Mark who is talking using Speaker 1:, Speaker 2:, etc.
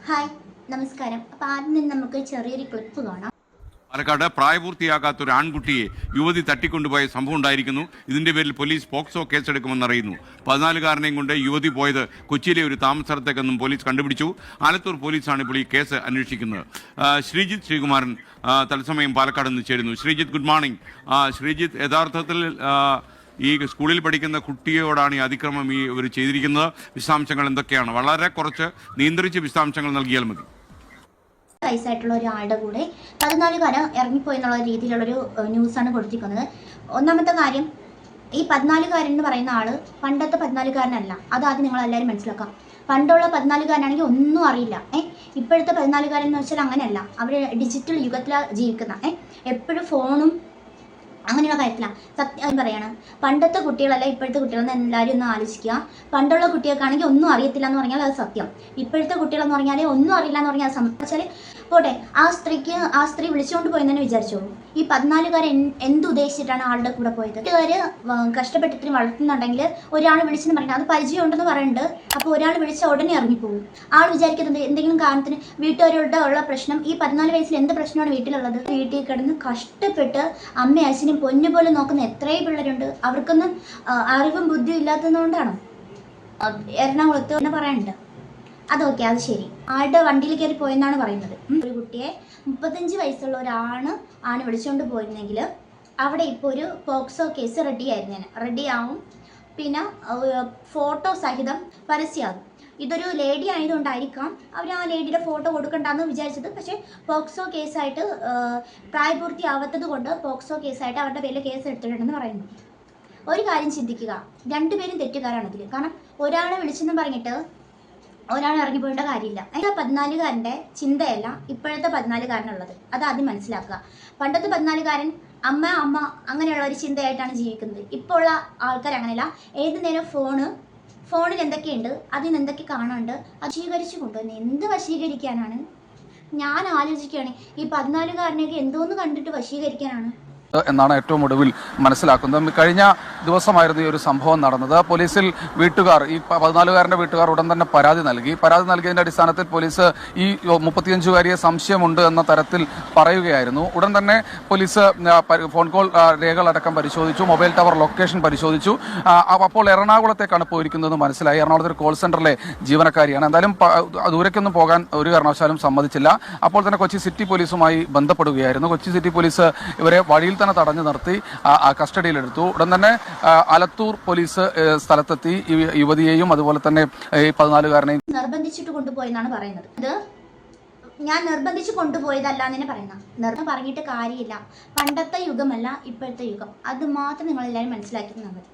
Speaker 1: Hi നമസ്കാരം. അപ്പോൾ ആദ്യം തന്നെ നമുക്ക് ചെറിയൊരു ക്ലിപ്പ് കാണാം.
Speaker 2: പാലക്കാട് പ്രായപൂർത്തിയാകാത്ത ഒരു ആൺകുട്ടിയെ യുവതി തട്ടിക്കൊണ്ടുപോയ സംഭവം ഉണ്ടായിരിക്കുന്നു. ഇതിന്റെ പേരിൽ പോലീസ് പോക്സോ കേസെടുക്കുമെന്നറിയുന്നു. 14-കാരനെയും കൊണ്ട് യുവതി പോയത് കൊച്ചിയിലെ ഒരു താമസസ്ഥലത്തേക്കെന്നും പോലീസ് കണ്ടുപിടിച്ചു. ആലത്തൂർ പോലീസാണ് ഇപ്പോൾ ഈ കേസ് അന്വേഷിക്കുന്നത്. ശ്രീജിത്ത് ശ്രീകുമാരൻ തത്സമയം പാലക്കാട് നിന്ന് ചേരുന്നു. Sreejith, good morning. ശ്രീജിത്ത്, യഥാർത്ഥത്തിൽ ഈ സ്കൂളിൽ പഠിക്കുന്ന കുട്ടിയോടാണ് ഈ അതിക്രമം ഇവർ ചെയ്തിരിക്കുന്നത്. വിശദാംശങ്ങൾ എന്തൊക്കെയാണ്? വളരെ കുറച്ച് നിയന്ത്രിച്ച് വിശദാംശങ്ങൾ നൽകിയാൽ മതി.
Speaker 1: വയസ്സായിട്ടുള്ള ഒരാളുടെ കൂടെ 14-കാരൻ ഇറങ്ങിപ്പോയി എന്നുള്ള രീതിയിലുള്ളൊരു ന്യൂസാണ് കൊടുത്തിരിക്കുന്നത്. ഒന്നാമത്തെ കാര്യം, ഈ 14-കാരൻ എന്ന് പറയുന്ന ആള് പണ്ടത്തെ 14-കാരനല്ല. അതാദ്യം നിങ്ങൾ എല്ലാവരും മനസ്സിലാക്കാം. പണ്ടുള്ള 14-കാരനാണെങ്കിൽ ഒന്നും അറിയില്ല. ഇപ്പോഴത്തെ 14-കാരൻ എന്ന് വെച്ചാൽ അങ്ങനെയല്ല. അവർ ഡിജിറ്റൽ യുഗത്തിലാണ് ജീവിക്കുന്ന. എപ്പോഴും ഫോണും അങ്ങനെയുള്ള കാര്യത്തിലാണ്. സത്യം പറയാണ്, പണ്ടത്തെ കുട്ടികളല്ല ഇപ്പോഴത്തെ കുട്ടികളെന്ന് എല്ലാവരും ഒന്ന് ആലോചിക്കുക. പണ്ടുള്ള കുട്ടികൾക്കാണെങ്കിൽ ഒന്നും അറിയത്തില്ല എന്ന് പറഞ്ഞാൽ അത് സത്യം. ഇപ്പോഴത്തെ കുട്ടികളെന്ന് പറഞ്ഞാൽ ഒന്നും അറിയില്ല എന്ന് പറഞ്ഞാൽ വെച്ചാൽ പോട്ടെ, ആ സ്ത്രീ വിളിച്ചുകൊണ്ട് പോയെന്ന് വിചാരിച്ചോ. ഈ 14-കാരൻ എന്തുദ്ദേശിച്ചിട്ടാണ് ആളുടെ കൂടെ പോയത്? വീട്ടുകാർ കഷ്ടപ്പെട്ടിട്ട് വളർത്തുന്നുണ്ടെങ്കിൽ ഒരാൾ വിളിച്ചെന്ന് പറഞ്ഞാൽ അത് പരിചയം ഉണ്ടെന്ന് പറയുന്നുണ്ട്. അപ്പോൾ ഒരാൾ വിളിച്ചാൽ ഉടനെ ഇറങ്ങിപ്പോകും. ആൾ വിചാരിക്കുന്നത് എന്തെങ്കിലും കാരണത്തിന് വീട്ടുകാരോട് ഉള്ള പ്രശ്നം. ഈ 14 വയസ്സിൽ എന്ത് പ്രശ്നമാണ് വീട്ടിലുള്ളത്? വീട്ടിൽ കിടന്ന് കഷ്ടപ്പെട്ട് അമ്മയും അച്ഛനും പൊന്നുപോലെ നോക്കുന്ന എത്രയോ പിള്ളേരുണ്ട്. അവർക്കൊന്നും അറിവും ബുദ്ധിയും ഇല്ലാത്തതുകൊണ്ടാണോ എറണാകുളത്ത് എന്ന് പറയാനുണ്ട്? അതൊക്കെ അത് ശരി, ആളുടെ വണ്ടിയിൽ കയറി പോയെന്നാണ് പറയുന്നത്. ഒരു കുട്ടിയെ 35 വയസ്സുള്ള ഒരാണ് വിളിച്ചുകൊണ്ട് പോയിരുന്നെങ്കിൽ അവിടെ ഇപ്പോൾ ഒരു പോക്സോ കേസ് റെഡിയാവും. പിന്നെ ഫോട്ടോ സഹിതം പരസ്യമാകും. ഇതൊരു ലേഡി ആയതുകൊണ്ടായിരിക്കാം അവർ ആ ലേഡിയുടെ ഫോട്ടോ കൊടുക്കണ്ടെന്ന് വിചാരിച്ചത്. പക്ഷേ പോക്സോ കേസായിട്ട് പ്രായപൂർത്തിയാവാത്തത് കൊണ്ട് പോക്സോ കേസായിട്ട് അവരുടെ പേരിൽ കേസ് എടുത്തിട്ടുണ്ടെന്ന് പറയുന്നു. ഒരു കാര്യം ചിന്തിക്കുക, രണ്ടുപേരും തെറ്റുകാരാണ് ഇതിൽ. കാരണം ഒരാളെ വിളിച്ചെന്ന് പറഞ്ഞിട്ട് ഒരാൾ ഇറങ്ങിപ്പോയേണ്ട കാര്യമില്ല. 14-കാരൻ്റെ ചിന്തയല്ല ഇപ്പോഴത്തെ 14-കാരനുള്ളത്. അത് ആദ്യം മനസ്സിലാക്കുക. പണ്ടത്തെ 14-കാരൻ അമ്മ അങ്ങനെയുള്ള ഒരു ചിന്തയായിട്ടാണ് ജീവിക്കുന്നത്. ഇപ്പോൾ ഉള്ള ആൾക്കാർ അങ്ങനെയല്ല. ഏത് നേരം ഫോണിൽ എന്തൊക്കെയുണ്ട്, അതിന് എന്തൊക്കെ കാണാനുണ്ട്, അത് വശീകരിച്ചു കൊണ്ടുവന്ന് എന്ത് വശീകരിക്കാനാണ്? ഞാൻ ആലോചിക്കുകയാണ്, ഈ 14-കാരനെയൊക്കെ എന്തോന്ന് കണ്ടിട്ട് വശീകരിക്കാനാണ്
Speaker 3: എന്നാണ് ഏറ്റവും ഒടുവിൽ മനസ്സിലാക്കുന്നത്. കഴിഞ്ഞ ദിവസമായിരുന്നു ഈ ഒരു സംഭവം നടന്നത്. പോലീസിൽ വീട്ടുകാർ, ഈ 14-കാരൻ്റെ വീട്ടുകാർ ഉടൻ തന്നെ പരാതി നൽകിയതിൻ്റെ അടിസ്ഥാനത്തിൽ പോലീസ് ഈ 35-കാരിയെ സംശയമുണ്ട് എന്ന തരത്തിൽ പറയുകയായിരുന്നു. ഉടൻ തന്നെ പോലീസ് ഫോൺ കോൾ രേഖകളടക്കം പരിശോധിച്ചു, മൊബൈൽ ടവർ ലൊക്കേഷൻ പരിശോധിച്ചു. അപ്പോൾ എറണാകുളത്തേക്കാണ് പോയിരിക്കുന്നതെന്ന് മനസ്സിലായി. എറണാകുളത്തെ ഒരു കോൾ സെന്ററിലെ ജീവനക്കാരിയാണ്. എന്തായാലും ദൂരേക്കൊന്നും പോകാൻ ഒരു കാരണവശാലും സമ്മതിച്ചില്ല. അപ്പോൾ തന്നെ കൊച്ചി സിറ്റി പോലീസുമായി ബന്ധപ്പെടുകയായിരുന്നു. കൊച്ചി സിറ്റി പോലീസ് ഇവരെ വഴിയിൽ തന്നെ തടഞ്ഞു നിർത്തി കസ്റ്റഡിയിലെടുത്തു. ഉടൻ തന്നെ ആലത്തൂർ പോലീസ് സ്ഥലത്തെത്തി യുവതിയെയും അതുപോലെ തന്നെ 14-കാരനെയും
Speaker 1: നിർബന്ധിച്ചിട്ട് കൊണ്ടുപോയെന്നാണ് പറയുന്നത്. ഇത് ഞാൻ നിർബന്ധിച്ച് കൊണ്ടുപോയതല്ല എന്ന് പറയുന്ന പറഞ്ഞിട്ട് കാര്യമില്ല. പണ്ടത്തെ യുഗമല്ല ഇപ്പോഴത്തെ യുഗം. അത് മാത്രം നിങ്ങൾ എല്ലാവരും മനസ്സിലാക്കി തന്നാൽ മതി.